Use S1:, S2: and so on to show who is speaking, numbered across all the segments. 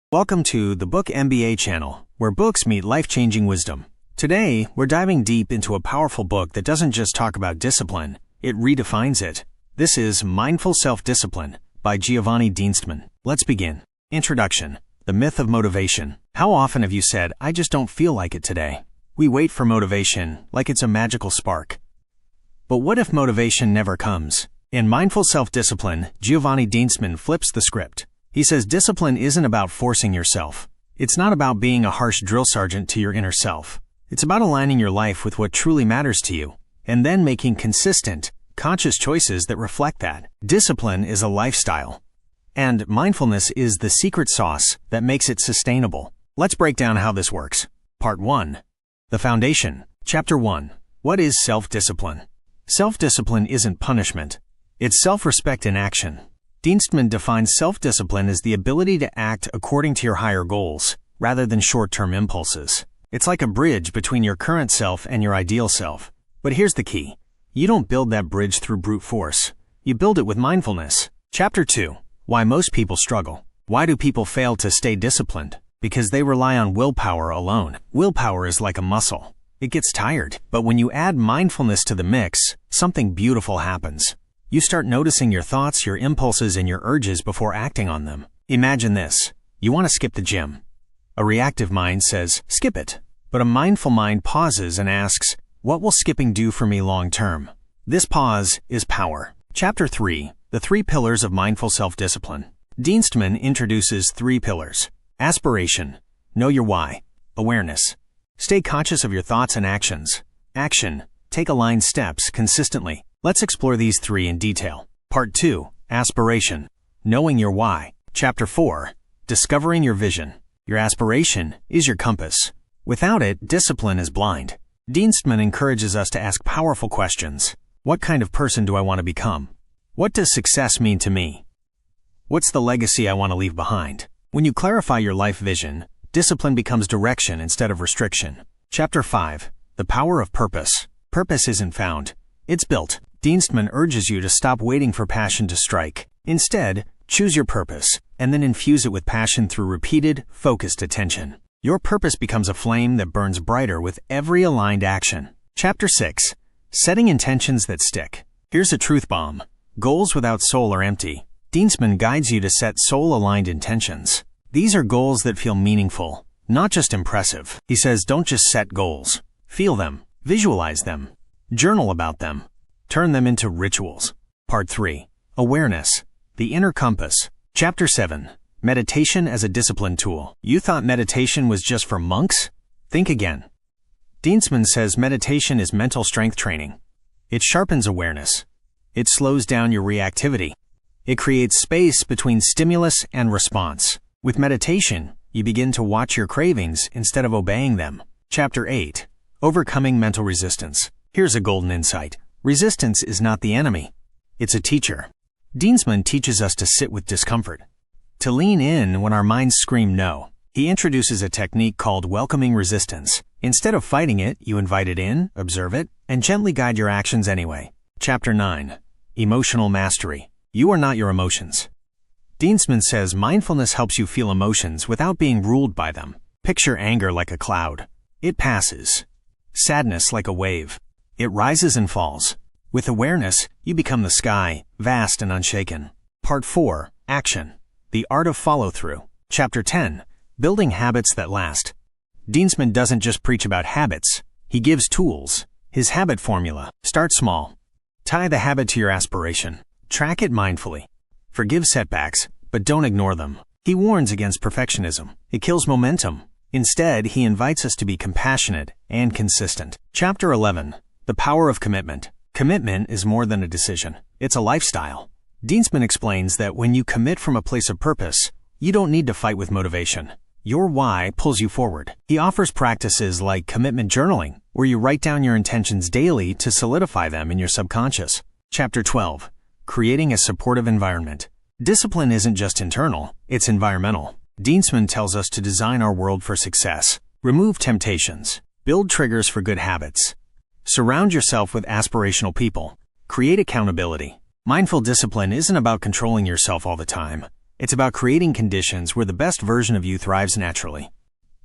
S1: Welcome to the Book MBA channel, where books meet life-changing wisdom. Today, we're diving deep into a powerful book that doesn't just talk about discipline, it redefines it. This is Mindful Self-Discipline by Giovanni Dienstmann. Let's begin. Introduction. The myth of motivation. How often have you said, "I just don't feel like it today"? We wait for motivation like it's a magical spark. But what if motivation never comes? In Mindful Self-Discipline, Giovanni Dienstmann flips the script. He says discipline isn't about forcing yourself. It's not about being a harsh drill sergeant to your inner self. It's about aligning your life with what truly matters to you, and then making consistent, conscious choices that reflect that. Discipline is a lifestyle, and mindfulness is the secret sauce that makes it sustainable. Let's break down how this works. Part 1. The Foundation. Chapter 1. What is self-discipline? Self-discipline isn't punishment. It's self-respect in action. Dienstmann defines self-discipline as the ability to act according to your higher goals, rather than short-term impulses. It's like a bridge between your current self and your ideal self. But here's the key. You don't build that bridge through brute force. You build it with mindfulness. Chapter 2. Why most people struggle. Why do people fail to stay disciplined? Because they rely on willpower alone. Willpower is like a muscle. It gets tired. But when you add mindfulness to the mix, something beautiful happens. You start noticing your thoughts, your impulses, and your urges before acting on them. Imagine this. You want to skip the gym. A reactive mind says, skip it. But a mindful mind pauses and asks, what will skipping do for me long term? This pause is power. Chapter 3. The 3 Pillars of Mindful Self-Discipline. Dienstmann introduces 3 pillars. Aspiration. Know your why. Awareness. Stay conscious of your thoughts and actions. Action. Take aligned steps consistently. Let's explore these 3 in detail. Part 2. Aspiration. Knowing your why. Chapter 4. Discovering your vision. Your aspiration is your compass. Without it, discipline is blind. Dienstmann encourages us to ask powerful questions. What kind of person do I want to become? What does success mean to me? What's the legacy I want to leave behind? When you clarify your life vision, discipline becomes direction instead of restriction. Chapter 5. The Power of Purpose. Purpose isn't found. It's built. Dienstmann urges you to stop waiting for passion to strike. Instead, choose your purpose, and then infuse it with passion through repeated, focused attention. Your purpose becomes a flame that burns brighter with every aligned action. Chapter 6. Setting intentions that stick. Here's a truth bomb. Goals without soul are empty. Dienstmann guides you to set soul-aligned intentions. These are goals that feel meaningful, not just impressive. He says don't just set goals. Feel them, visualize them, journal about them. Turn them into rituals. Part 3. Awareness. The Inner Compass. Chapter 7. Meditation as a discipline tool. You thought meditation was just for monks? Think again. Dienstmann says meditation is mental strength training. It sharpens awareness. It slows down your reactivity. It creates space between stimulus and response. With meditation, you begin to watch your cravings instead of obeying them. Chapter 8. Overcoming mental resistance. Here's a golden insight. Resistance is not the enemy. It's a teacher. Dienstmann teaches us to sit with discomfort, to lean in when our minds scream no. He introduces a technique called welcoming resistance. Instead of fighting it, you invite it in, observe it, and gently guide your actions anyway. Chapter 9. Emotional Mastery. You are not your emotions. Dienstmann says mindfulness helps you feel emotions without being ruled by them. Picture anger like a cloud. It passes. Sadness like a wave. It rises and falls. With awareness, you become the sky, vast and unshaken. Part 4. Action. The Art of Follow-Through. Chapter 10. Building Habits That Last. Dienstmann doesn't just preach about habits. He gives tools. His habit formula. Start small. Tie the habit to your aspiration. Track it mindfully. Forgive setbacks, but don't ignore them. He warns against perfectionism. It kills momentum. Instead, he invites us to be compassionate and consistent. Chapter 11. The Power of Commitment. Commitment is more than a decision. It's a lifestyle. Dienstmann explains that when you commit from a place of purpose, you don't need to fight with motivation. Your why pulls you forward. He offers practices like commitment journaling, where you write down your intentions daily to solidify them in your subconscious. Chapter 12. Creating a supportive environment. Discipline isn't just internal, it's environmental. Dienstmann tells us to design our world for success. Remove temptations. Build triggers for good habits. Surround yourself with aspirational people. Create accountability. Mindful discipline isn't about controlling yourself all the time. It's about creating conditions where the best version of you thrives naturally.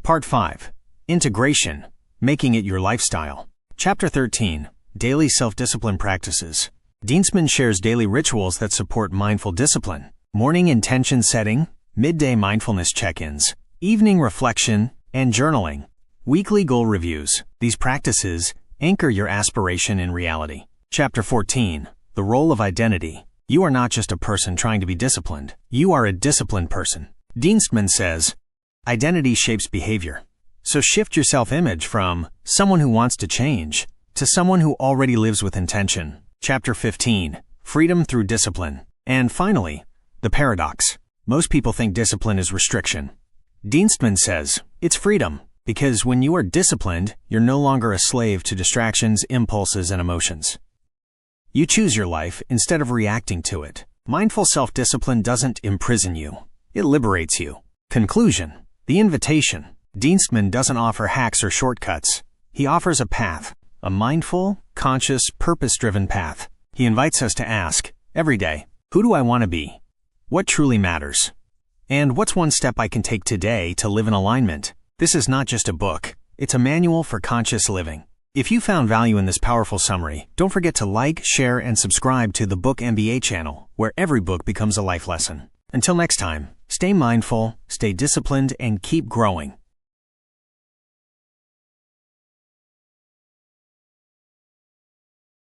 S1: Part 5. Integration. Making it your lifestyle. Chapter 13. Daily Self-Discipline Practices. Dienstmann shares daily rituals that support mindful discipline. Morning intention setting, midday mindfulness check-ins, evening reflection, and journaling. Weekly goal reviews. These practices anchor your aspiration in reality. Chapter 14. The Role of Identity. You are not just a person trying to be disciplined. You are a disciplined person. Dienstmann says, identity shapes behavior. So shift your self-image from someone who wants to change to someone who already lives with intention. Chapter 15. Freedom through discipline. And finally, the paradox. Most people think discipline is restriction. Dienstmann says, it's freedom, because when you are disciplined, you're no longer a slave to distractions, impulses, and emotions. You choose your life instead of reacting to it. Mindful self-discipline doesn't imprison you. It liberates you. Conclusion. The invitation. Dienstmann doesn't offer hacks or shortcuts. He offers a path. A mindful, conscious, purpose-driven path. He invites us to ask, every day, who do I want to be? What truly matters? And what's one step I can take today to live in alignment? This is not just a book. It's a manual for conscious living. If you found value in this powerful summary, don't forget to like, share, and subscribe to the Book MBA channel, where every book becomes a life lesson. Until next time, stay mindful, stay disciplined, and keep growing.